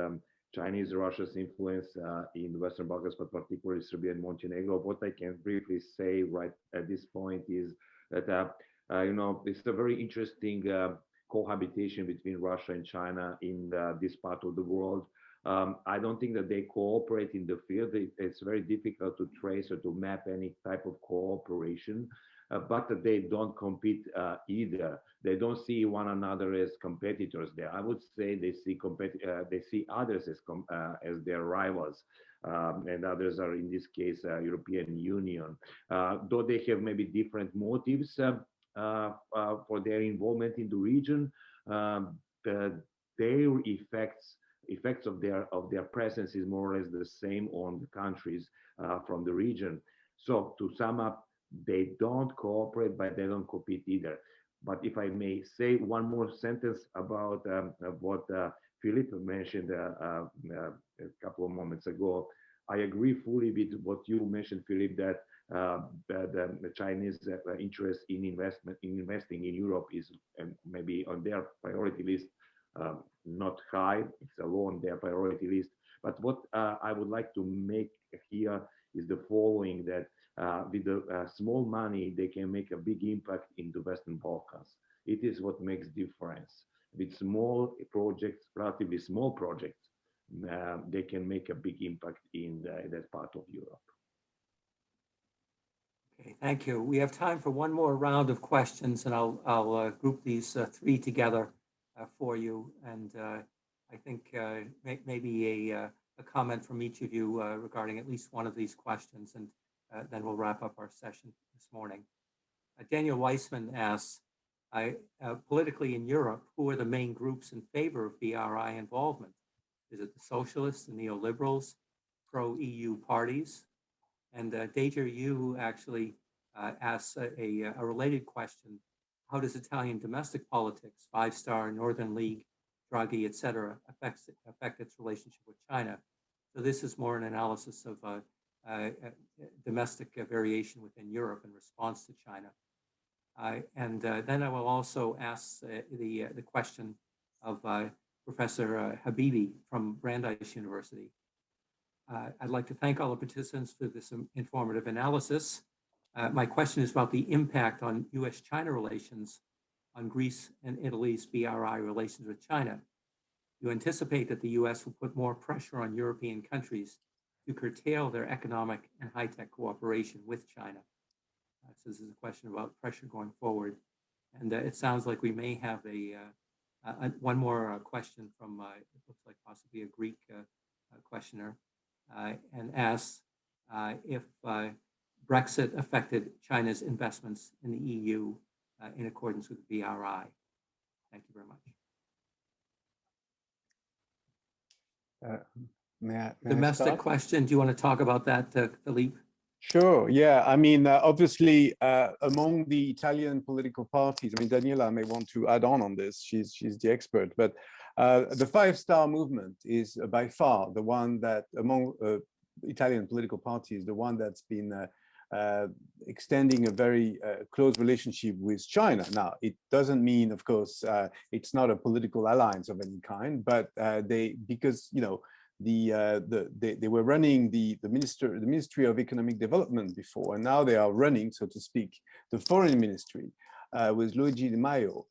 Chinese-Russia's influence in the Western Balkans, but particularly Serbia and Montenegro. What I can briefly say right at this point is that, it's a very interesting cohabitation between Russia and China in this part of the world. I don't think that they cooperate in the field. It's very difficult to trace or to map any type of cooperation, but they don't compete either. They don't see one another as competitors there. I would say they see others as their rivals, and others are in this case European Union. Though they have maybe different motives for their involvement in the region, their effects of their presence is more or less the same on the countries from the region. So to sum up, they don't cooperate, but they don't compete either. But if I may say one more sentence about what Philippe mentioned a couple of moments ago, I agree fully with what you mentioned, Philippe, that the Chinese interest in investing in Europe is maybe on their priority list not high. It's low on their priority list. But what I would like to make here is the following: that with the small money, they can make a big impact in the Western Balkans. It is what makes difference. With small projects, relatively small projects, they can make a big impact in that part of Europe. Okay, thank you. We have time for one more round of questions, and I'll group these three together for you. And I think maybe a comment from each of you regarding at least one of these questions, and then we'll wrap up our session this morning. Daniel Weissman asks, politically in Europe, who are the main groups in favor of BRI involvement? Is it the socialists, the neoliberals, pro-EU parties? And Deja Yu actually asks a related question. how does Italian domestic politics, five-star Northern League, Draghi, et cetera, affect its relationship with China? So this is more an analysis of domestic variation within Europe in response to China. And then I will also ask the question of Professor Habibi from Brandeis University. I'd like to thank all the participants for this informative analysis. My question is about the impact on US-China relations on Greece and Italy's BRI relations with China. You anticipate that the US will put more pressure on European countries to curtail their economic and high-tech cooperation with China. So this is a question about pressure going forward. And it sounds like we may have one more question from, it looks like possibly a Greek questioner, and asks if Brexit affected China's investments in the EU in accordance with the BRI. Thank you very much. May I Domestic start? question. Do you want to talk about that, Philippe? Sure. Yeah. I mean, obviously, among the Italian political parties, I mean, Daniela may want to add on this. She's the expert. But the five-star movement is by far the one that, among Italian political parties, the one that's been extending a very close relationship with China. Now, it doesn't mean, of course, it's not a political alliance of any kind, but because you know. They were running the Ministry of Economic Development before, and now they are running, so to speak, the Foreign Ministry with Luigi Di Maio,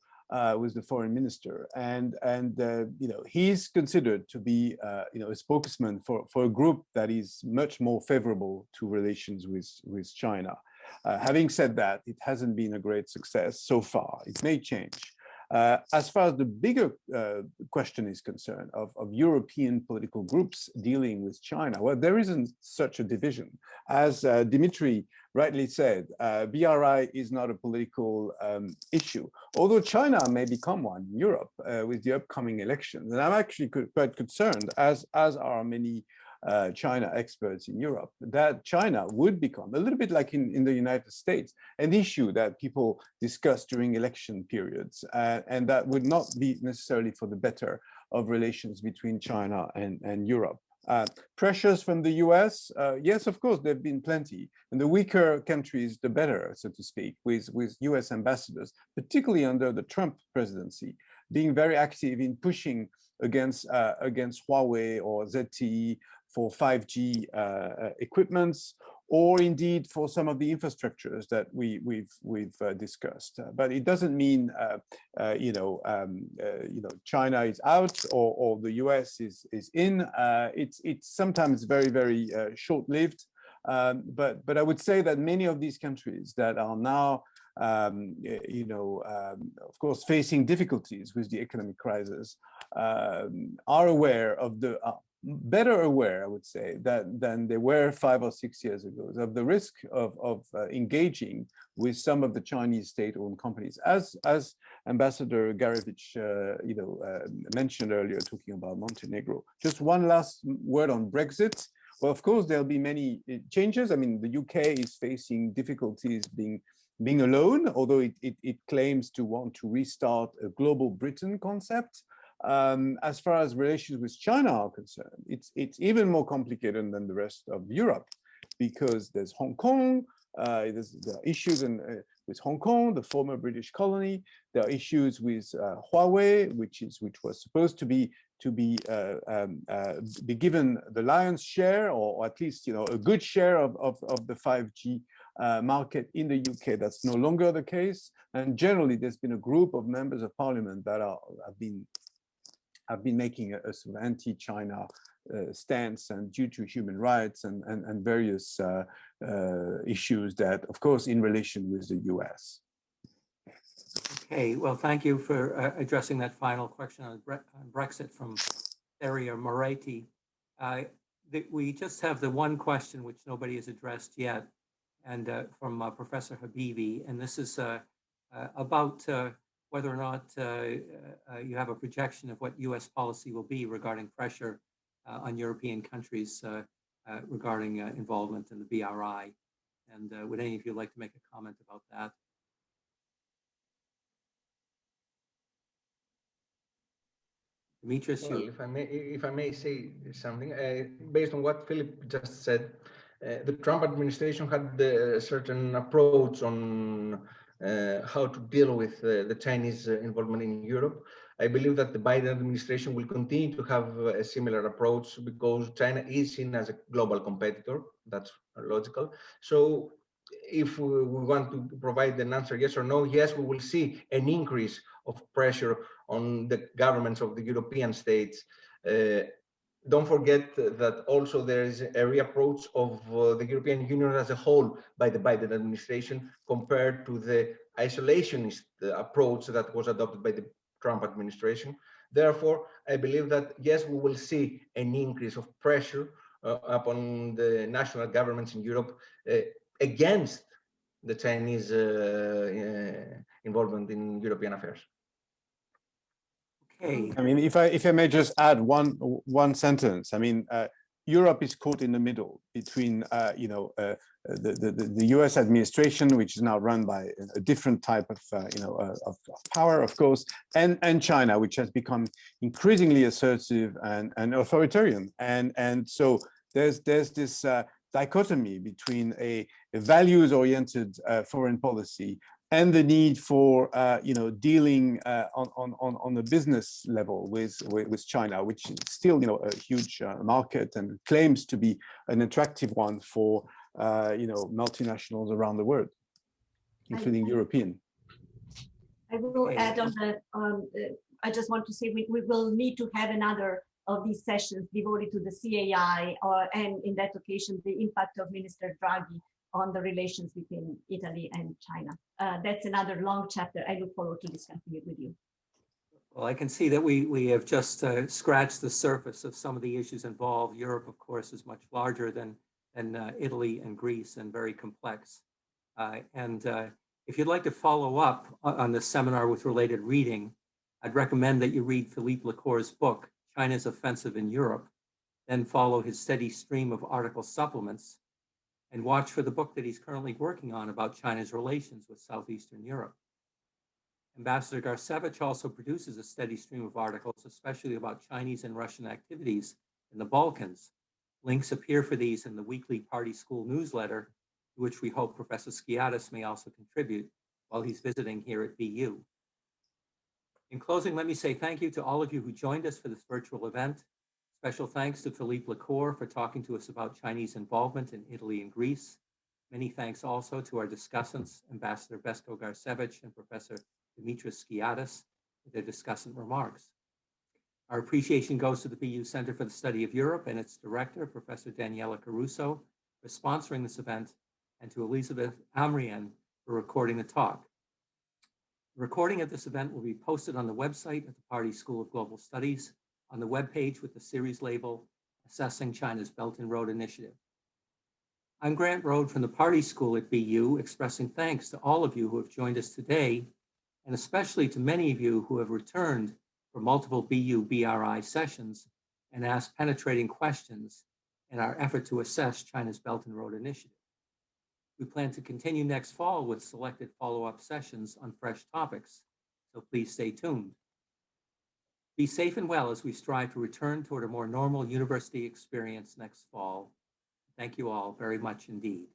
was the Foreign Minister, and you know, he's considered to be you know, a spokesman for a group that is much more favorable to relations with China. Having said that, it hasn't been a great success so far. It may change. As far as the bigger question is concerned of European political groups dealing with China, well, there isn't such a division. As Dimitri rightly said, BRI is not a political issue, although China may become one in Europe with the upcoming elections. And I'm actually quite concerned, as are many China experts in Europe, that China would become, a little bit like in the United States, an issue that people discuss during election periods, and that would not be necessarily for the better of relations between China and Europe. Pressures from the US, yes, of course, there have been plenty. And the weaker countries, the better, so to speak, with US ambassadors, particularly under the Trump presidency, being very active in pushing against Huawei or ZTE for 5G equipments, or indeed for some of the infrastructures that we've discussed. But it doesn't mean you know, China is out or the US is in. It's sometimes very short-lived. But I would say that many of these countries that are now you know, of course, facing difficulties with the economic crisis, are aware of the better aware, I would say, than they were 5 or 6 years ago, of the risk of engaging with some of the Chinese state-owned companies, as Ambassador Garevich you know, mentioned earlier, talking about Montenegro. Just one last word on Brexit. Well, of course, there'll be many changes. I mean, the UK is facing difficulties being alone, although it claims to want to restart a global Britain concept. As far as relations with China are concerned, it's even more complicated than the rest of Europe, because there's Hong Kong, there are issues with Hong Kong, the former British colony. There are issues with Huawei, which was supposed to be given the lion's share, or at least, you know, a good share of the 5G market in the UK. That's no longer the case. And generally, there's been a group of members of parliament that have been making a sort of anti-China stance, and due to human rights and various issues that, of course, in relation with the US. Okay, well, thank you for addressing that final question on Brexit from Daria Moretti. We just have the one question which nobody has addressed yet, and from Professor Habibi, and this is about whether or not you have a projection of what US policy will be regarding pressure on European countries regarding involvement in the BRI. And would any of you like to make a comment about that? Demetrius, Well, you. if I may say something, based on what Philip just said, the Trump administration had a certain approach on how to deal with the Chinese involvement in Europe. I believe that the Biden administration will continue to have a similar approach because China is seen as a global competitor. That's logical. So if we want to provide an answer yes or no, yes, we will see an increase of pressure on the governments of the European states. Don't forget that also there is a reapproach of the European Union as a whole by the Biden administration compared to the isolationist approach that was adopted by the Trump administration. Therefore, I believe that yes, we will see an increase of pressure upon the national governments in Europe against the Chinese involvement in European affairs. Okay. I mean, if I may just add one sentence. I mean, Europe is caught in the middle between the U.S. administration, which is now run by a different type of of power, of course, and China, which has become increasingly assertive and authoritarian, and so there's this dichotomy between a values-oriented foreign policy and the need for dealing on the business level with China, which is still a huge market and claims to be an attractive one for multinationals around the world, including European. I will add on that. I just want to say we will need to have another of these sessions devoted to the CAI, and in that occasion, the impact of Minister Draghi on the relations between Italy and China. That's another long chapter. I look forward to discussing it with you. Well, I can see that we have just scratched the surface of some of the issues involved. Europe, of course, is much larger than Italy and Greece and very complex. If you'd like to follow up on this seminar with related reading, I'd recommend that you read Philippe Lacour's book, China's Offensive in Europe, then follow his steady stream of article supplements, and watch for the book that he's currently working on about China's relations with Southeastern Europe. Ambassador Garcevich also produces a steady stream of articles, especially about Chinese and Russian activities in the Balkans. Links appear for these in the weekly Party School newsletter, to which we hope Professor Skiadas may also contribute while he's visiting here at BU. In closing, let me say thank you to all of you who joined us for this virtual event. Special thanks to Philippe Lacour for talking to us about Chinese involvement in Italy and Greece. Many thanks also to our discussants, Ambassador Vesko Garcevich and Professor Dimitris Skiadas, for their discussant remarks. Our appreciation goes to the BU Center for the Study of Europe and its director, Professor Daniela Caruso, for sponsoring this event, and to Elizabeth Amrian for recording the talk. The recording of this event will be posted on the website of the Party School of Global Studies on the webpage with the series label, Assessing China's Belt and Road Initiative. I'm Grant Rode from the Party School at BU, expressing thanks to all of you who have joined us today, and especially to many of you who have returned for multiple BU-BRI sessions and asked penetrating questions in our effort to assess China's Belt and Road Initiative. We plan to continue next fall with selected follow-up sessions on fresh topics, so please stay tuned. Be safe and well as we strive to return toward a more normal university experience next fall. Thank you all very much indeed.